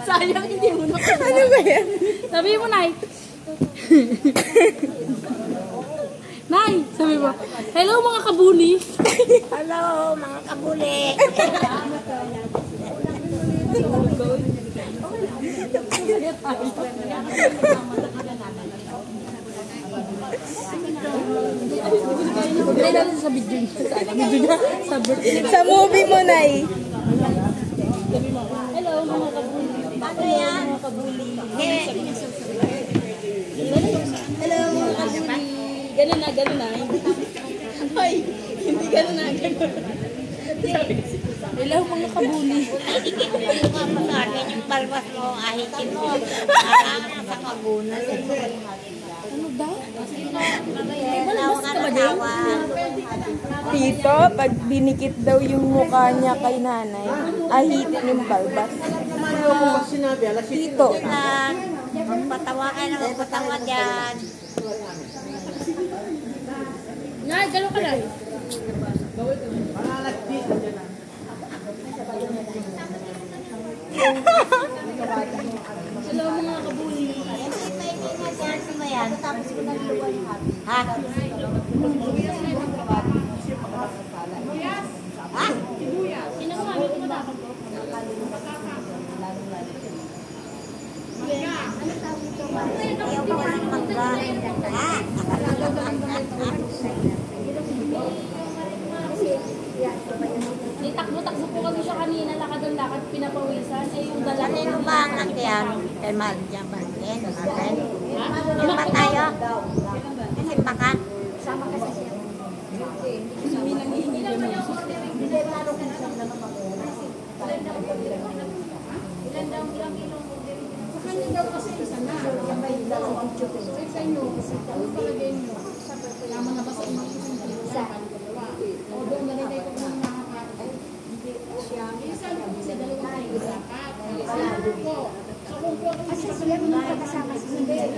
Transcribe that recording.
Sayang, hindi mo na. Ano ba yan? Sabi mo, Nay. Nay, sabi mo, hello mga kabuli. Hello, mga kabuli. Nay, natin sa video niya. Sa movie mo, Nay. Hello mga kabuli. Ano yan? Mga kabuli. Hello, mga kabuli. Ganun na. Ay, hindi ganun na. Hello mga kabuli. Pagkakin yung balbas mo, ahitin mo. Parang sa kagunan. Ano daw? Balbas ka ba din? Tito, pag dinikit daw yung mukha niya kay nanay, ahitin yung balbas. Tito. Magpatawa kayo na magpatawa dyan. Nay, gano'n ka lang. Hello mga kabuli. Ha? Ayaw ko ng mangga. Takbo-takbo po kasi siya kanina, lakad-lakad, pinapawisan. Eh, yung dala. Kanino ba ang antiyan? Kay Maria Barken? Simpa tayo? Simpa ka? Sama ka sa siya. Hindi nangihingi lang yung Sa kanya daw kasi isa na. Sa inyo, ano palagay nyo? Tama na ba sa inyo isang kilo sa dalawa? O doon na rin ko kung nakakain. Hindi siya. Isa lang kasi dalawa kayo. Isa po. So kung po kasi sa kanya kasama si Sindel.